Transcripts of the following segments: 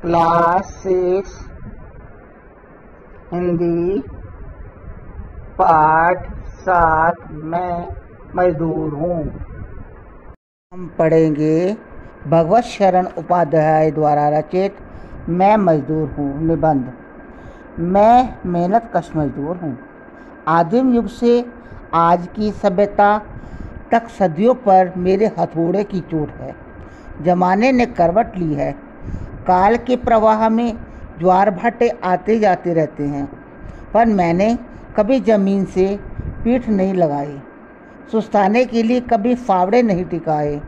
Class 6 Hindi पाठ 7 में मजदूर हूँ। हम पढ़ेंगे भगवत शरण उपाध्याय द्वारा रचित मैं मजदूर हूँ निबंध। मैं मेहनत कश मजदूर हूँ। आदिम युग से आज की सभ्यता तक सदियों पर मेरे हथौड़े की चोट है। जमाने ने करवट ली है। काल के प्रवाह में ज्वार भाटे आते जाते रहते हैं, पर मैंने कभी ज़मीन से पीठ नहीं लगाई। सुस्ताने के लिए कभी फावड़े नहीं टिकाए।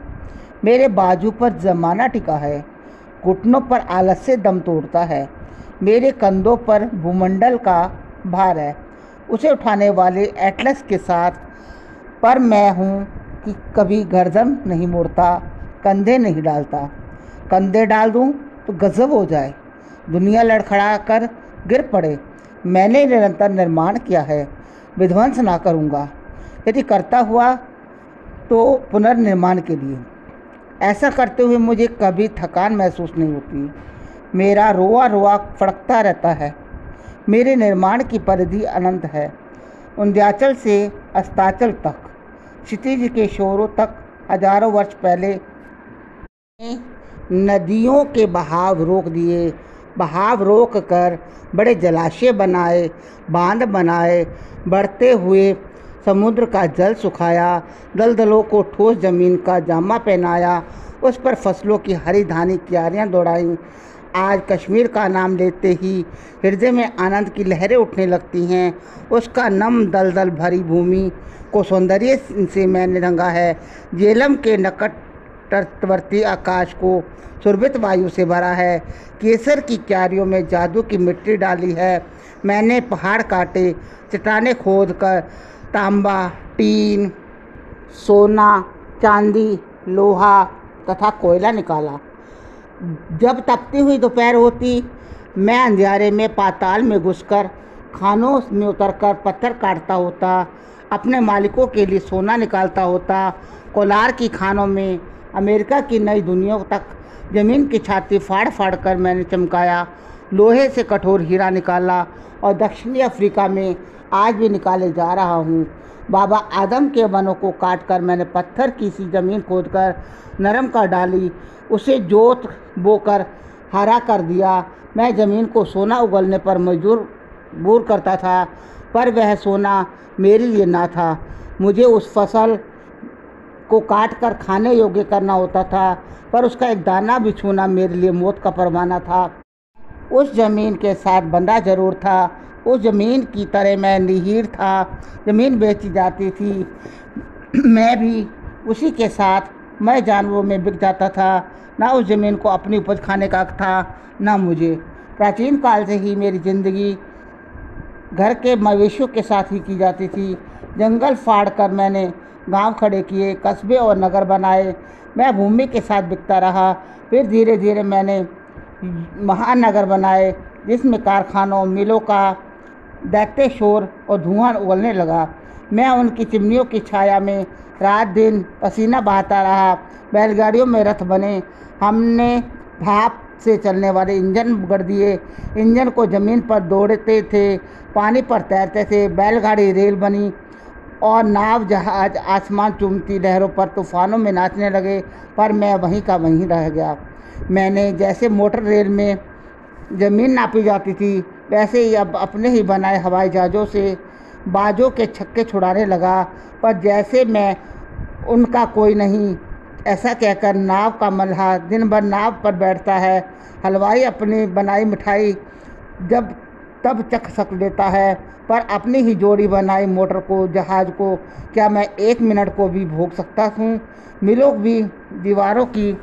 मेरे बाजू पर ज़माना टिका है, घुटनों पर आलस से दम तोड़ता है। मेरे कंधों पर भूमंडल का भार है, उसे उठाने वाले एटलस के साथ। पर मैं हूँ कि कभी गर्दन नहीं मोड़ता, कंधे नहीं डालता। कंधे डाल दूँ तो गजब हो जाए, दुनिया लड़खड़ा कर गिर पड़े। मैंने निरंतर निर्माण किया है, विध्वंस ना करूँगा। यदि करता हुआ तो पुनर्निर्माण के लिए। ऐसा करते हुए मुझे कभी थकान महसूस नहीं होती। मेरा रोआ रोआ फड़कता रहता है। मेरे निर्माण की परिधि अनंत है, विंध्याचल से अस्ताचल तक, क्षितिज के शोरों तक। हजारों वर्ष पहले नदियों के बहाव रोक दिए, बहाव रोक कर बड़े जलाशय बनाए, बांध बनाए, बढ़ते हुए समुद्र का जल सुखाया, दलदलों को ठोस जमीन का जामा पहनाया, उस पर फसलों की हरी धानी क्यारियाँ दौड़ाईं। आज कश्मीर का नाम लेते ही हृदय में आनंद की लहरें उठने लगती हैं। उसका नम दलदल भरी भूमि को सौंदर्य से मैंने रंगा है। झेलम के निकट तटवर्ती आकाश को सुरभित वायु से भरा है। केसर की क्यारियों में जादू की मिट्टी डाली है। मैंने पहाड़ काटे, चट्टानें खोद कर तांबा, टीन, सोना, चांदी, लोहा तथा कोयला निकाला। जब तपती हुई दोपहर होती, मैं अंधियारे में पाताल में घुसकर खानों में उतरकर पत्थर काटता होता, अपने मालिकों के लिए सोना निकालता होता। कोलार की खानों में अमेरिका की नई दुनिया तक ज़मीन की छाती फाड़ फाड़ कर मैंने चमकाया। लोहे से कठोर हीरा निकाला और दक्षिणी अफ्रीका में आज भी निकाले जा रहा हूँ। बाबा आदम के वनों को काट कर मैंने पत्थर की सी ज़मीन खोदकर नरम कर डाली, उसे जोत बोकर हरा कर दिया। मैं ज़मीन को सोना उगलने पर मजबूर करता था, पर वह सोना मेरे लिए ना था। मुझे उस फसल को काट कर खाने योग्य करना होता था, पर उसका एक दाना भी छूना मेरे लिए मौत का परवाना था। उस ज़मीन के साथ बंधा जरूर था, उस ज़मीन की तरह मैं निहीर था। ज़मीन बेची जाती थी, मैं भी उसी के साथ मैं जानवरों में बिक जाता था। ना उस ज़मीन को अपनी उपज खाने का हक था, ना मुझे। प्राचीन काल से ही मेरी ज़िंदगी घर के मवेशियों के साथ ही की जाती थी। जंगल फाड़ कर मैंने गांव खड़े किए, कस्बे और नगर बनाए। मैं भूमि के साथ बिकता रहा। फिर धीरे धीरे मैंने महानगर बनाए, जिसमें कारखानों, मिलों का दैत्य शोर और धुआं उगलने लगा। मैं उनकी चिमनियों की छाया में रात दिन पसीना बहाता रहा। बैलगाड़ियों में रथ बने, हमने भाप से चलने वाले इंजन गढ़ दिए। इंजन को ज़मीन पर दौड़ते थे, पानी पर तैरते थे। बैलगाड़ी रेल बनी और नाव जहाज आसमान चूमती लहरों पर तूफानों में नाचने लगे, पर मैं वहीं का वहीं रह गया। मैंने जैसे मोटर रेल में ज़मीन नापी जाती थी, वैसे ही अब अपने ही बनाए हवाई जहाज़ों से बाजों के छक्के छुड़ाने लगा। पर जैसे मैं उनका कोई नहीं, ऐसा कहकर नाव का मल्लाह दिन भर नाव पर बैठता है। हलवाई अपनी बनाई मिठाई जब तब चख सक लेता है, पर अपनी ही जोड़ी बनाई मोटर को, जहाज़ को क्या मैं 1 मिनट को भी भोग सकता हूँ? मिलों भी दीवारों की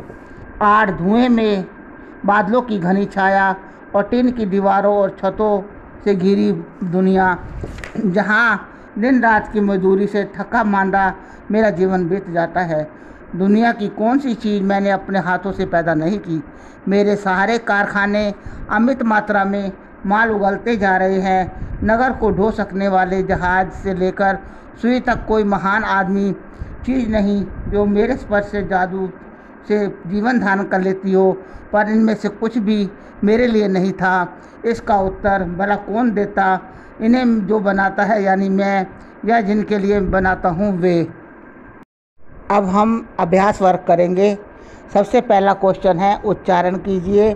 आड़, धुएं में बादलों की घनी छाया और टीन की दीवारों और छतों से घिरी दुनिया, जहाँ दिन रात की मजदूरी से थका मांदा मेरा जीवन बीत जाता है। दुनिया की कौन सी चीज़ मैंने अपने हाथों से पैदा नहीं की? मेरे सहारे कारखाने अमित मात्रा में माल उगलते जा रहे हैं। नगर को ढो सकने वाले जहाज से लेकर सुई तक कोई महान आदमी चीज़ नहीं जो मेरे स्पर्श से जादू से जीवन धारण कर लेती हो, पर इनमें से कुछ भी मेरे लिए नहीं था। इसका उत्तर भला कौन देता? इन्हें जो बनाता है यानी मैं, या जिनके लिए बनाता हूँ वे। अब हम अभ्यास वर्क करेंगे। सबसे पहला क्वेश्चन है, उच्चारण कीजिए।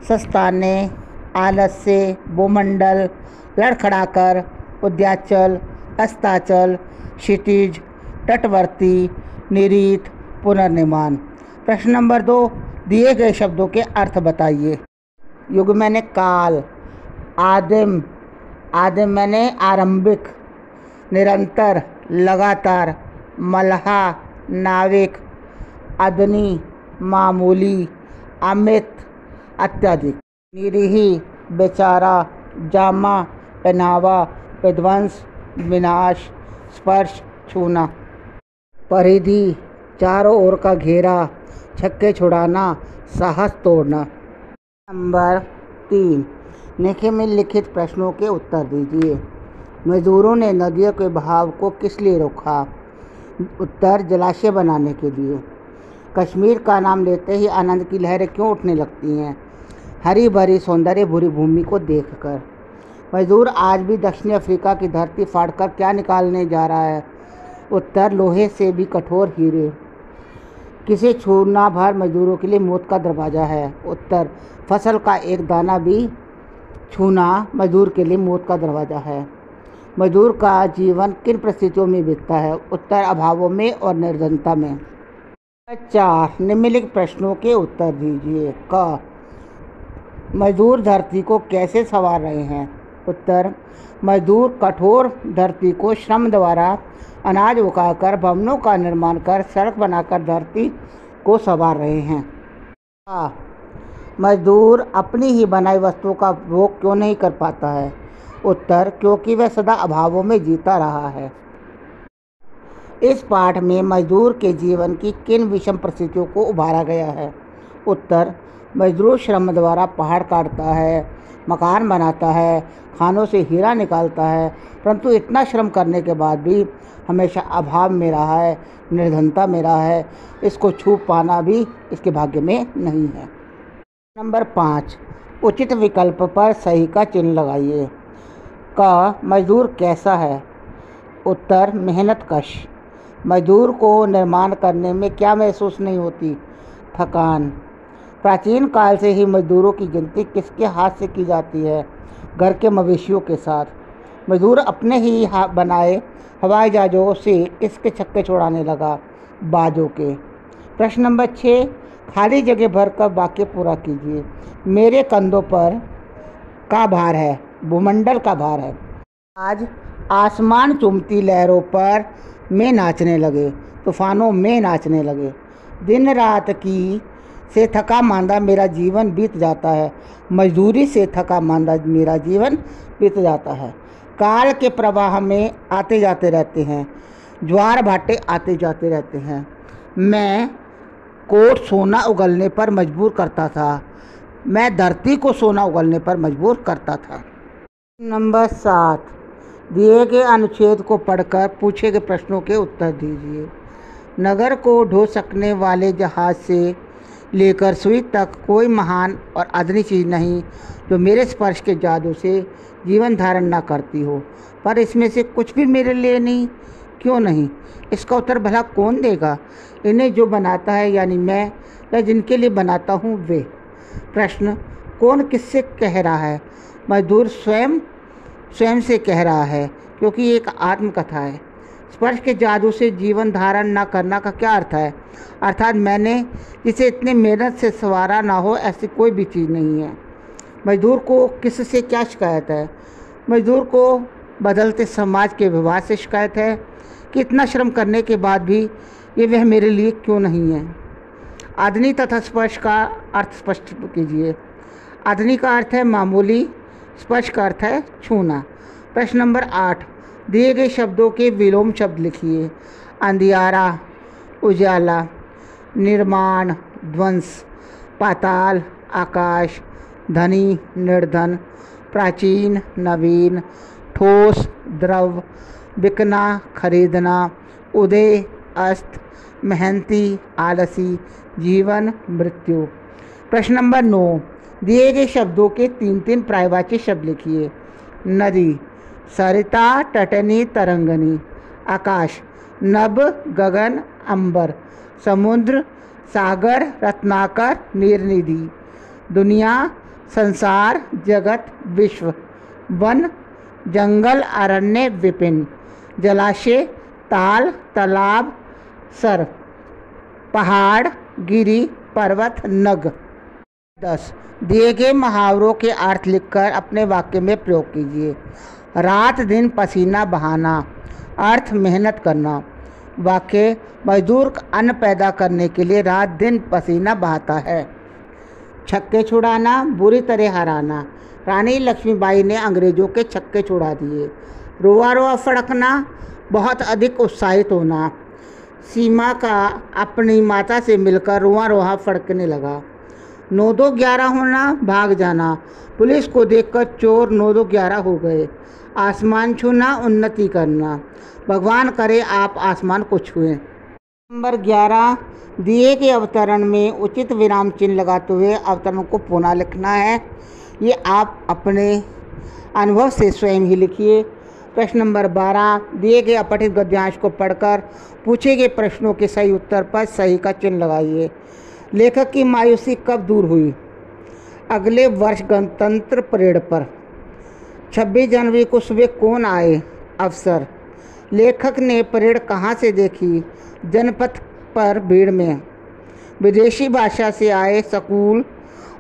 सस्ताने, आलस्य, भूमंडल, लड़खड़ाकर, उद्याचल, अस्ताचल, क्षितिज, तटवर्ती, निरीथ, पुनर्निर्माण। प्रश्न नंबर 2, दिए गए शब्दों के अर्थ बताइए। युग मैंने काल, आदिम, आदिम मैंने आरंभिक, निरंतर, लगातार, मल्हा, नाविक, अदनी, मामूली, अमित, अत्यधिक। निरीही, बेचारा, जामा, पहनावा, विध्वंस, विनाश, स्पर्श, छूना। परिधि, चारों ओर का घेरा, छक्के छुड़ाना, साहस तोड़ना। नंबर 3, नीचे में लिखित प्रश्नों के उत्तर दीजिए। मजदूरों ने नदियों के बहाव को किस लिए रोका? उत्तर, जलाशय बनाने के लिए। कश्मीर का नाम लेते ही आनंद की लहरें क्यों उठने लगती हैं? हरी भरी सौंदर्य भरी भूमि को देखकर। मजदूर आज भी दक्षिण अफ्रीका की धरती फाड़कर क्या निकालने जा रहा है? उत्तर, लोहे से भी कठोर हीरे। किसे छूना भर मजदूरों के लिए मौत का दरवाज़ा है? उत्तर, फसल का एक दाना भी छूना मजदूर के लिए मौत का दरवाज़ा है। मजदूर का जीवन किन परिस्थितियों में बीतता है? उत्तर, अभावों में और निर्धनता में। 4, निम्नलिखित प्रश्नों के उत्तर दीजिए। क, मजदूर धरती को कैसे संवार रहे हैं? उत्तर, मजदूर कठोर धरती को श्रम द्वारा अनाज उगाकर, भवनों का निर्माण कर, सड़क बनाकर धरती को संवार रहे हैं। क, मजदूर अपनी ही बनाई वस्तुओं का उपभोग क्यों नहीं कर पाता है? उत्तर, क्योंकि वह सदा अभावों में जीता रहा है। इस पाठ में मजदूर के जीवन की किन विषम परिस्थितियों को उभारा गया है? उत्तर, मजदूर श्रम द्वारा पहाड़ काटता है, मकान बनाता है, खानों से हीरा निकालता है, परंतु इतना श्रम करने के बाद भी हमेशा अभाव में रहा है, निर्धनता में रहा है। इसको छू पाना भी इसके भाग्य में नहीं है। नंबर 5, उचित विकल्प पर सही का चिन्ह लगाइए। क, मजदूर कैसा है? उत्तर, मेहनतकश। मजदूर को निर्माण करने में क्या महसूस नहीं होती? थकान। प्राचीन काल से ही मजदूरों की गिनती किसके हाथ से की जाती है? घर के मवेशियों के साथ। मजदूर अपने ही बनाए हवाई जहाज़ों से किसके छक्के छुड़ाने लगा? बाजों के। प्रश्न नंबर 6, खाली जगह भर कर वाक्य पूरा कीजिए। मेरे कंधों पर का भार है? भूमंडल का भार है। आज आसमान चुमती लहरों पर में नाचने लगे, तूफानों में नाचने लगे। दिन रात की से थका मांदा मेरा जीवन बीत जाता है, मजदूरी से थका मांदा मेरा जीवन बीत जाता है। काल के प्रवाह में आते जाते रहते हैं, ज्वार भाटे आते जाते रहते हैं। मैं कोट सोना उगलने पर मजबूर करता था, मैं धरती को सोना उगलने पर मजबूर करता था। नंबर 7, दिए गए अनुच्छेद को पढ़कर पूछे गए प्रश्नों के उत्तर दीजिए। नगर को ढो सकने वाले जहाज से लेकर सुई तक कोई महान और आदरणीय चीज़ नहीं जो मेरे स्पर्श के जादू से जीवन धारण ना करती हो, पर इसमें से कुछ भी मेरे लिए नहीं। क्यों नहीं? इसका उत्तर भला कौन देगा? इन्हें जो बनाता है यानी मैं, या जिनके लिए बनाता हूँ वे। प्रश्न, कौन किससे कह रहा है? मजदूर स्वयं से कह रहा है, क्योंकि ये एक आत्मकथा है। स्पर्श के जादू से जीवन धारण न करना का क्या अर्थ है? अर्थात मैंने जिसे इतनी मेहनत से संवारा ना हो, ऐसी कोई भी चीज़ नहीं है। मजदूर को किससे क्या शिकायत है? मजदूर को बदलते समाज के व्यवहार से शिकायत है कि इतना श्रम करने के बाद भी ये वह मेरे लिए क्यों नहीं है। आदनी तथा स्पर्श का अर्थ स्पष्ट कीजिए। आदनी का अर्थ है मामूली, स्पर्श का अर्थ है छूना। प्रश्न नंबर 8, दिए गए शब्दों के विलोम शब्द लिखिए। अंधियारा, उजाला, निर्माण, ध्वंस, पाताल, आकाश, धनी, निर्धन, प्राचीन, नवीन, ठोस, द्रव, बिकना, खरीदना, उदय, अस्त, मेहनती, आलसी, जीवन, मृत्यु। प्रश्न नंबर 9, दिए गए शब्दों के 3 पर्यायवाची शब्द लिखिए। नदी, सरिता, तटनी, तरंगनी। आकाश, नभ, गगन, अंबर। समुद्र, सागर, रत्नाकर, नीरनिधि। दुनिया, संसार, जगत, विश्व। वन, जंगल, अरण्य, विपिन। जलाशय, ताल, तालाब, सर। पहाड़, गिरी, पर्वत, नग। 10, दिए गए मुहावरों के अर्थ लिखकर अपने वाक्य में प्रयोग कीजिए। रात दिन पसीना बहाना, अर्थ मेहनत करना। वाक्य, मजदूर अन्न पैदा करने के लिए रात दिन पसीना बहाता है। छक्के छुड़ाना, बुरी तरह हराना, रानी लक्ष्मीबाई ने अंग्रेजों के छक्के छुड़ा दिए। रोआ रोआ फड़कना, बहुत अधिक उत्साहित होना। सीमा का अपनी माता से मिलकर रोआ रोआ फड़कने लगा। 9-2-11 होना, भाग जाना, पुलिस को देखकर चोर 9-2-11 हो गए। आसमान छूना, उन्नति करना, भगवान करे आप आसमान को छुएं। नंबर 11, दिए गए अवतरण में उचित विराम चिन्ह लगाते हुए अवतरण को पुनः लिखना है। ये आप अपने अनुभव से स्वयं ही लिखिए। प्रश्न नंबर 12, दिए गए अपठित गद्यांश को पढ़कर पूछे गए प्रश्नों के सही उत्तर पर सही का चिन्ह लगाइए। लेखक की मायूसी कब दूर हुई? अगले वर्ष गणतंत्र परेड पर। 26 जनवरी को सुबह कौन आए? अफसर। लेखक ने परेड कहाँ से देखी? जनपथ पर, भीड़ में। विदेशी भाषा से आए। स्कूल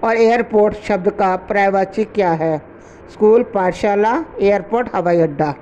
और एयरपोर्ट शब्द का पर्यायवाची क्या है? स्कूल, पाठशाला, एयरपोर्ट, हवाई अड्डा।